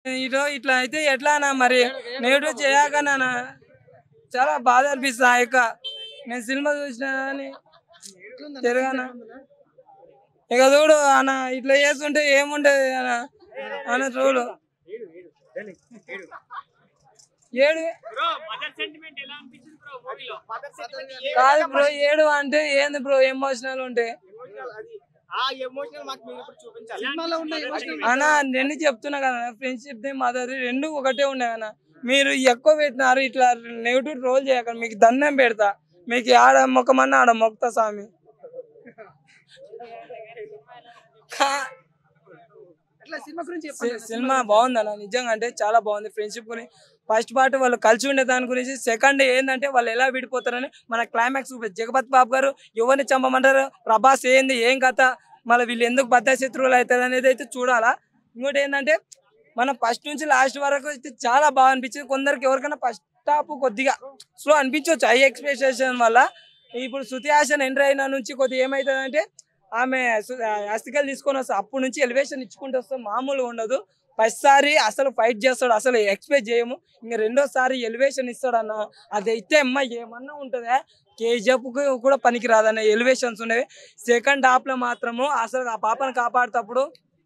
ఇటో ఇట్లా అయితే ఎట్లా అన్న మరి నెగిటివ్ చేయక నాన్న చాలా బాధ అనిపిస్తుంది ఆ యొక్క నేను సినిమా చూసినా అని తిరగాన ఇక చూడు అన్న ఇట్లా చేస్తుంటే ఏముంటది అన్న అన్న చూడు ఏడు కాదు బ్రో ఏడు అంటే ఏంది బ్రో ఎమోషనల్ ఉంటే అన్న రెండు చెప్తున్నా కదా ఫ్రెండ్షిప్ ది మదర్ రెండు ఒకటే ఉన్నాయి అన్న మీరు ఎక్కువ పెట్టినారు ఇట్లా నెగిటివ్ రోల్ చేయకండి మీకు దండం పెడతా మీకు ఆడ మొక్కమన్నా ఆడ మొక్తా స్వామి సినిమా బాగుంది అన్న నిజంగా అంటే చాలా బాగుంది ఫ్రెండ్షిప్ గురించి ఫస్ట్ పార్ట్ వాళ్ళు కలిసి ఉండే దాని గురించి సెకండ్ ఏంటంటే వాళ్ళు ఎలా విడిపోతారని మన క్లైమాక్స్ జగపతి బాబు గారు ఎవరిని చంపమంటారు ప్రభాస్ ఏంది ఏం కథ మళ్ళీ వీళ్ళు ఎందుకు బద్ద శత్రువులు అవుతారు అనేది అయితే చూడాలా ఇంకోటి ఏంటంటే మనం ఫస్ట్ నుంచి లాస్ట్ వరకు అయితే చాలా బాగా అనిపించింది కొందరికి ఎవరికైనా ఫస్ట్ హాఫ్ కొద్దిగా స్లో అనిపించవచ్చు హై ఎక్స్పెక్టేషన్ వల్ల ఇప్పుడు శృతి హాసన్ ఎంటర్ అయిన నుంచి కొద్దిగా ఏమవుతుంది అంటే ఆమె అస్థికలు తీసుకొని వస్తా అప్పటి నుంచి ఎలివేషన్ ఇచ్చుకుంటూ వస్తాం మామూలుగా ఉండదు ఫస్ట్ సారి అసలు ఫైట్ చేస్తాడు అసలు ఎక్స్పెక్ట్ చేయము ఇంకా రెండోసారి ఎలివేషన్ ఇస్తాడన్న అది అయితే అమ్మ ఏమన్నా ఉంటుందా కేజీఎఫ్ కూడా పనికి రాదన్న ఎలివేషన్స్ ఉండేవి సెకండ్ హాఫ్ లో మాత్రము అసలు ఆ పాపను కాపాడేటప్పుడు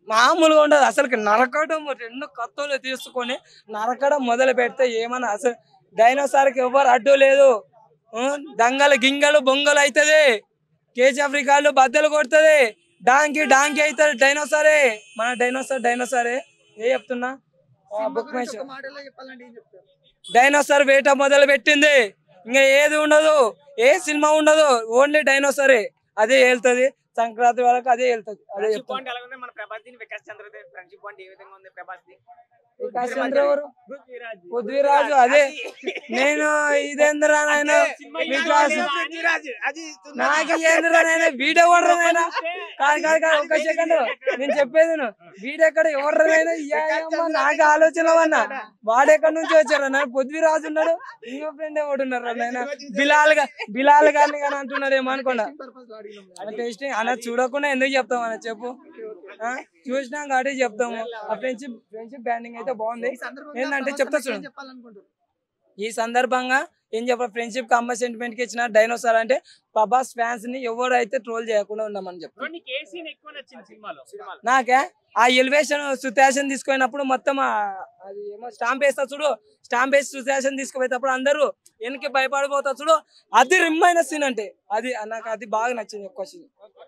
మామూలుగా ఉండదు అసలు నరకడం రెండు కత్తులు తీసుకొని నరకడం మొదలు పెడితే ఏమన్నా అసలు డైనోసార్కి ఎవరు అడ్డు లేదు దంగలు గింగలు బొంగలు అవుతుంది కేజీఎఫ్ రికార్డులు బద్దలు కొడుతుంది డాంకీ డాంకీ అవుతుంది డైనోసారే మన డైనోసారే ఏ చెప్తున్నా డైనోసార్ వేట మొదలు పెట్టింది ఇంకా ఏది ఉండదు ఏ సినిమా ఉండదు ఓన్లీ డైనోసారే అదే వెళ్తుంది సంక్రాంతి వరకు అదే వెళ్తుంది అదే పృథ్వీరాజు అదే నేను ఇదేంద్రా నాయన నాకు ఏంద్రా నాయన వీడియో కొడరానైనా కాదు ఒక సెకండ్ నేను చెప్పేది వీడెక్కడ ఎవరినైనా నాకు ఆలోచన అన్న వాడెక్కడి నుంచి వచ్చారు నా పృథ్వీరాజు ఉన్నాడు ఇంకో ఫ్రెండ్ ఎవడు ఉన్నారు నాయన బిలాల్ గారిని కానీ అంటున్నారు ఏమో అనుకోండి టేస్టింగ్ అన్న చూడకుండా ఎందుకు చెప్తాం అన్న చెప్పు చూసినాం కాబట్టి చెప్తాము ఆ ఫ్రెండ్షిప్ బ్యాండింగ్ అయితే బాగుంది ఏంటంటే చెప్తా చూడండి ఈ సందర్భంగా ఏం చెప్పాలి ఫ్రెండ్షిప్ కి అమ్మ సెంటిమెంట్ కి ఇచ్చిన డైనోసార్ అంటే ప్రభాస్ ఫ్యాన్స్ ని ఎవరైతే ట్రోల్ చేయకుండా ఉన్నామని చెప్తాను నాకే ఆ ఎలివేషన్ సుతాషన్ తీసుకున్నప్పుడు మొత్తం అది ఏమో స్టాంప్ వేస్తా చూడు స్టాంప్ వేసి సుతాషన్ తీసుకుపోయేటప్పుడు అందరూ వెనక్కి భయపడిపోతా చూడు అది రిమ్మైన సీన్ అంటే అది నాకు అది బాగా నచ్చింది ఎక్కువ సీన్